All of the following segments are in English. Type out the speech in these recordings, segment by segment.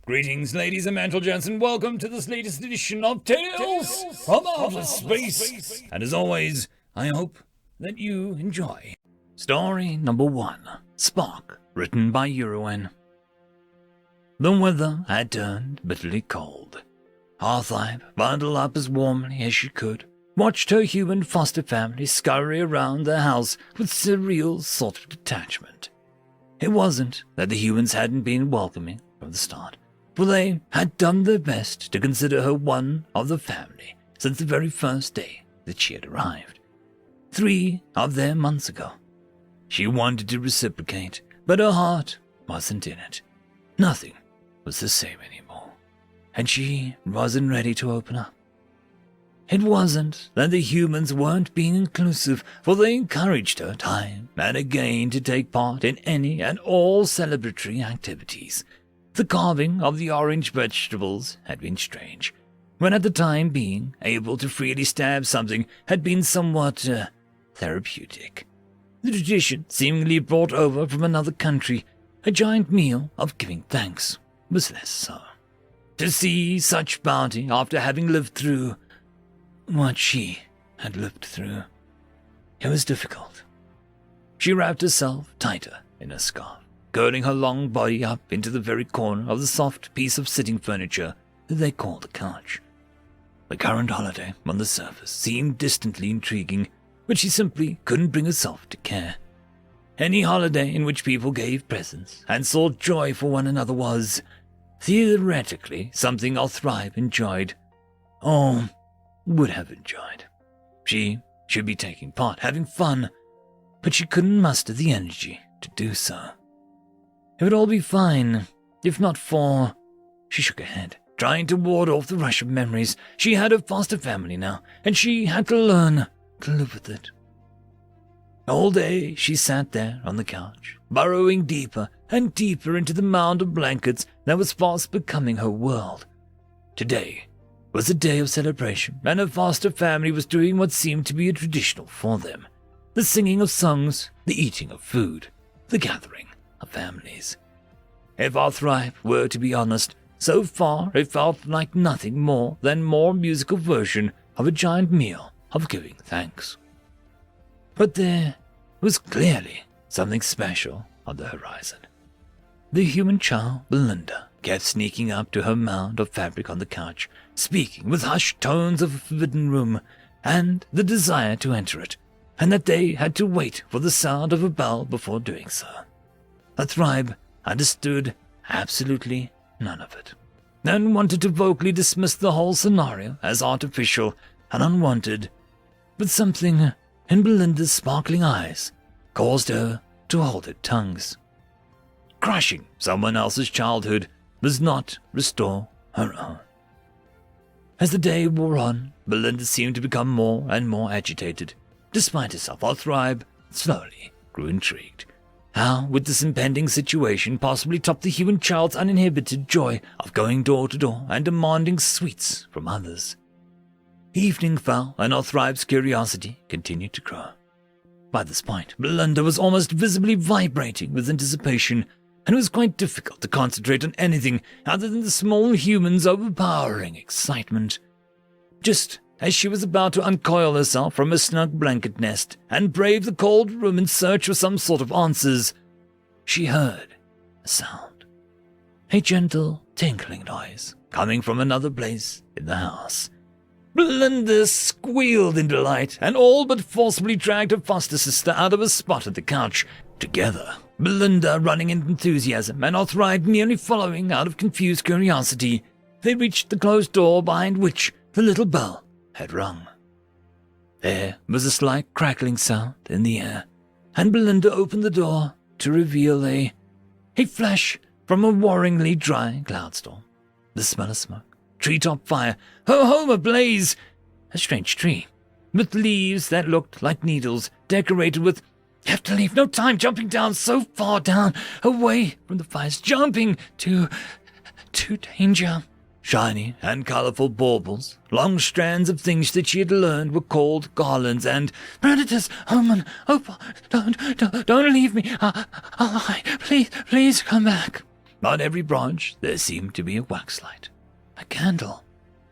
Greetings, ladies and gentlemen, and welcome to this latest edition of Tales from Outer Space. And as always, I hope that you enjoy. Story number 1, Spark, written by Euroen. The weather had turned bitterly cold. Arthlype, bundled up as warmly as she could, watched her human foster family scurry around their house with surreal sort of detachment. It wasn't that the humans hadn't been welcoming from the start, for they had done their best to consider her one of the family since the very first day that she had arrived. 3 of their months ago. She wanted to reciprocate, but her heart wasn't in it. Nothing was the same anymore, and she wasn't ready to open up. It wasn't that the humans weren't being inclusive, for they encouraged her time and again to take part in any and all celebratory activities. The carving of the orange vegetables had been strange, when at the time being able to freely stab something had been somewhat therapeutic. The tradition seemingly brought over from another country, a giant meal of giving thanks, was less so. To see such bounty after having lived through what she had lived through, it was difficult. She wrapped herself tighter in her scarf, girding her long body up into the very corner of the soft piece of sitting furniture that they called a couch. The current holiday on the surface seemed distantly intriguing, but she simply couldn't bring herself to care. Any holiday in which people gave presents and sought joy for one another was, theoretically, something Arthlype enjoyed, or would have enjoyed. She should be taking part, having fun, but she couldn't muster the energy to do so. It would all be fine, if not for... She shook her head, trying to ward off the rush of memories. She had a foster family now, and she had to learn to live with it. All day she sat there on the couch, burrowing deeper and deeper into the mound of blankets that was fast becoming her world. Today was a day of celebration, and her foster family was doing what seemed to be a traditional for them. The singing of songs, the eating of food, the gathering of families. If Arthlype were to be honest, so far it felt like nothing more than more musical version of a giant meal of giving thanks. But there was clearly something special on the horizon. The human child, Belinda, kept sneaking up to her mound of fabric on the couch, speaking with hushed tones of a forbidden room, and the desire to enter it, and that they had to wait for the sound of a bell before doing so. Arthlype understood absolutely none of it, and wanted to vocally dismiss the whole scenario as artificial and unwanted, but something in Belinda's sparkling eyes caused her to hold her tongues. Crushing someone else's childhood does not restore her own. As the day wore on, Belinda seemed to become more and more agitated. Despite herself, Arthlype slowly grew intrigued. How would this impending situation possibly top the human child's uninhibited joy of going door to door and demanding sweets from others? Evening fell, and Arthlype's curiosity continued to grow. By this point, Belinda was almost visibly vibrating with anticipation, and it was quite difficult to concentrate on anything other than the small human's overpowering excitement. Just as she was about to uncoil herself from her snug blanket nest and brave the cold room in search for some sort of answers, she heard a sound. A gentle tinkling noise coming from another place in the house. Belinda squealed in delight and all but forcibly dragged her foster sister out of her spot at the couch. Together, Belinda running in enthusiasm and Arthlype merely following out of confused curiosity, they reached the closed door behind which the little bell had rung. There was a slight crackling sound in the air, and Belinda opened the door to reveal a flash from a worryingly dry cloud storm. The smell of smoke, treetop fire, her home ablaze, a strange tree, with leaves that looked like needles, decorated with "Have to leave, no time, jumping down so far down, away from the fires, jumping to danger." Shiny and colorful baubles, long strands of things that she had learned were called garlands, and "Predators, Omen, don't leave me, please come back." On every branch there seemed to be a waxlight, a candle.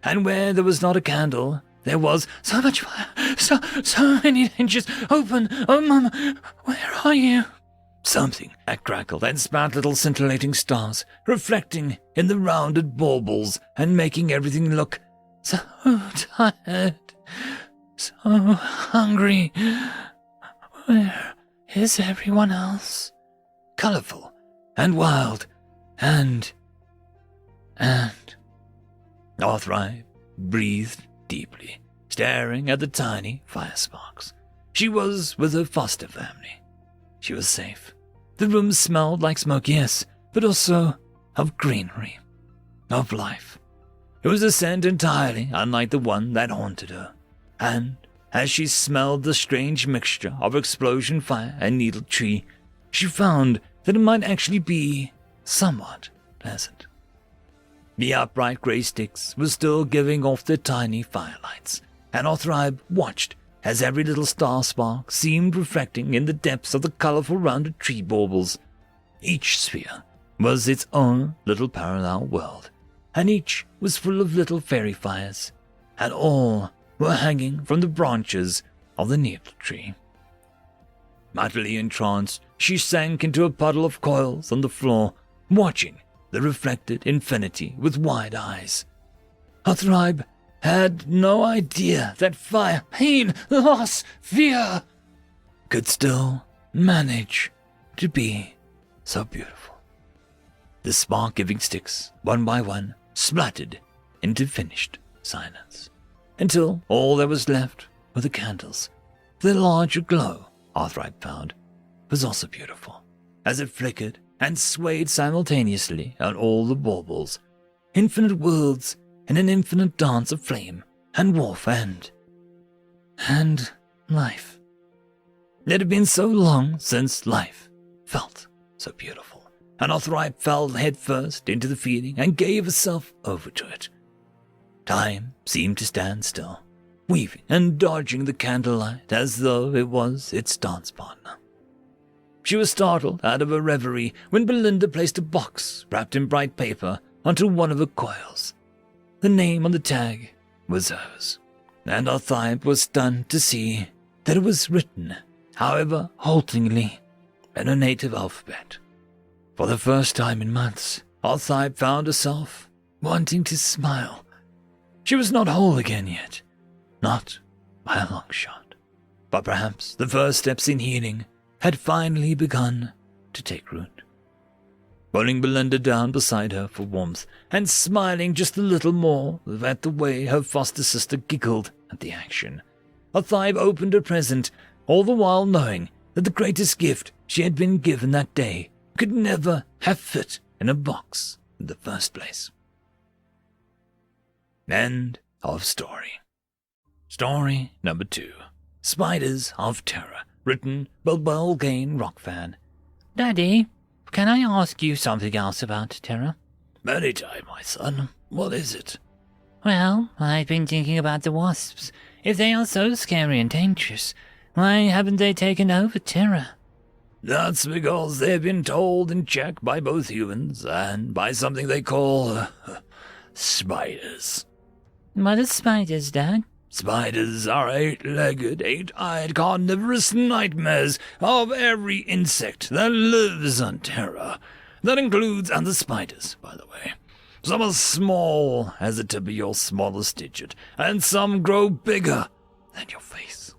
And where there was not a candle, there was so much fire, so many dangers. Open, oh Mama, where are you? Something that crackled and spat little scintillating stars, reflecting in the rounded baubles and making everything look so tired, so hungry. Where is everyone else? Colorful and wild and Arthrive breathed deeply, staring at the tiny fire sparks. She was with her foster family. She was safe. The room smelled like smoke, yes, but also of greenery, of life. It was a scent entirely unlike the one that haunted her, and as she smelled the strange mixture of explosion fire and needle tree, she found that it might actually be somewhat pleasant. The upright grey sticks were still giving off their tiny firelights, and Arthribe watched as every little star spark seemed reflecting in the depths of the colourful rounded tree baubles. Each sphere was its own little parallel world, and each was full of little fairy fires, and all were hanging from the branches of the needle tree. Utterly entranced, she sank into a puddle of coils on the floor, watching the reflected infinity with wide eyes. Arthribe had no idea that fire, pain, loss, fear could still manage to be so beautiful. The spark-giving sticks, one by one, splattered into finished silence, until all that was left were the candles. The larger glow, Arthribe found, was also beautiful, as it flickered and swayed simultaneously on all the baubles, infinite worlds in an infinite dance of flame and warmth and life. It had been so long since life felt so beautiful, and Arthribe fell headfirst into the feeling and gave herself over to it. Time seemed to stand still, weaving and dodging the candlelight as though it was its dance partner. She was startled out of her reverie when Belinda placed a box wrapped in bright paper onto one of her coils. The name on the tag was hers, and Arthribe was stunned to see that it was written, however haltingly, in her native alphabet. For the first time in months, Arthribe found herself wanting to smile. She was not whole again yet, not by a long shot, but perhaps the first steps in healing had finally begun to take root. Pulling Belinda down beside her for warmth and smiling just a little more at the way her foster sister giggled at the action, Arthribe opened her present, all the while knowing that the greatest gift she had been given that day could never have fit in a box in the first place. End of story. Story number 2. Spiders of Terra, written by Belgain Rockfan. Daddy, can I ask you something else about Terra? Many time, my son. What is it? Well, I've been thinking about the wasps. If they are so scary and dangerous, why haven't they taken over Terra? That's because they've been told in check by both humans and by something they call spiders. What are spiders, Dad? Spiders are 8-legged, 8-eyed carnivorous nightmares of every insect that lives on Terra. That includes other spiders, by the way. Some are small as the tip of your smallest digit, and some grow bigger than your face.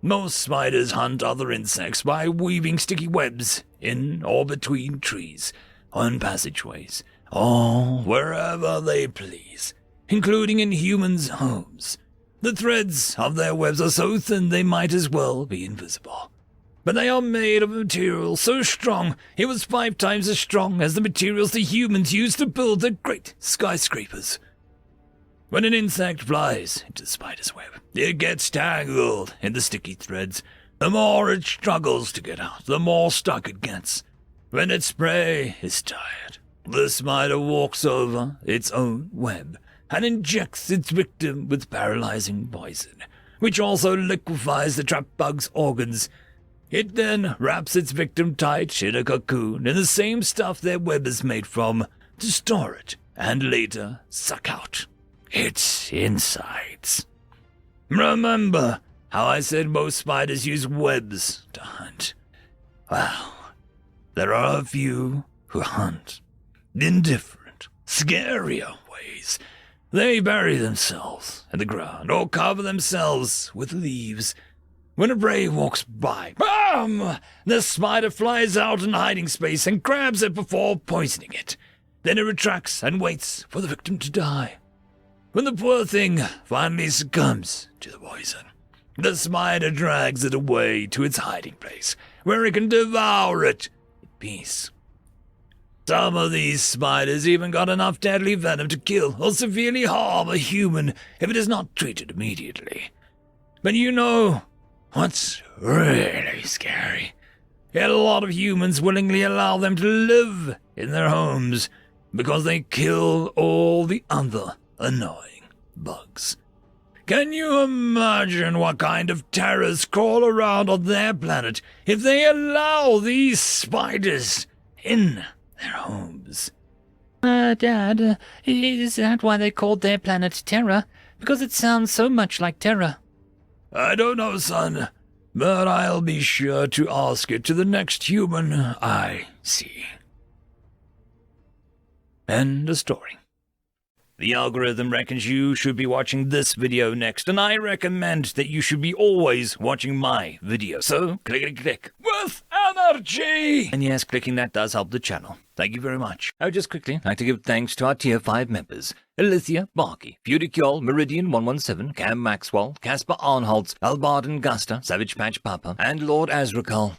Most spiders hunt other insects by weaving sticky webs in or between trees, on passageways, or wherever they please, including in humans' homes. The threads of their webs are so thin they might as well be invisible. But they are made of a material so strong it was 5 times as strong as the materials the humans used to build their great skyscrapers. When an insect flies into the spider's web, it gets tangled in the sticky threads. The more it struggles to get out, the more stuck it gets. When its prey is tired, the spider walks over its own web and injects its victim with paralyzing poison, which also liquefies the trapped bug's organs. It then wraps its victim tight in a cocoon in the same stuff their web is made from to store it and later suck out its insides. Remember how I said most spiders use webs to hunt? Well, there are a few who hunt in different, scarier ways. They bury themselves in the ground or cover themselves with leaves. When a prey walks by, BAM! The spider flies out in hiding space and grabs it before poisoning it. Then it retracts and waits for the victim to die. When the poor thing finally succumbs to the poison, the spider drags it away to its hiding place, where it can devour it in peace. Some of these spiders even got enough deadly venom to kill or severely harm a human if it is not treated immediately. But you know what's really scary? Yet a lot of humans willingly allow them to live in their homes because they kill all the other annoying bugs. Can you imagine what kind of terrors crawl around on their planet if they allow these spiders in their homes? Dad, is that why they called their planet Terra? Because it sounds so much like Terra. I don't know, son, but I'll be sure to ask it to the next human I see. End of story. The algorithm reckons you should be watching this video next, and I recommend that you should be always watching my video. So, click with energy! And yes, clicking that does help the channel. Thank you very much. I would just quickly like to give thanks to our Tier 5 members: Elithia, Barky, Feudicuel, Meridian117, Cam Maxwell, Casper Arnholtz, Albarden Gusta, Savage Patch Papa, and Lord Azrakal.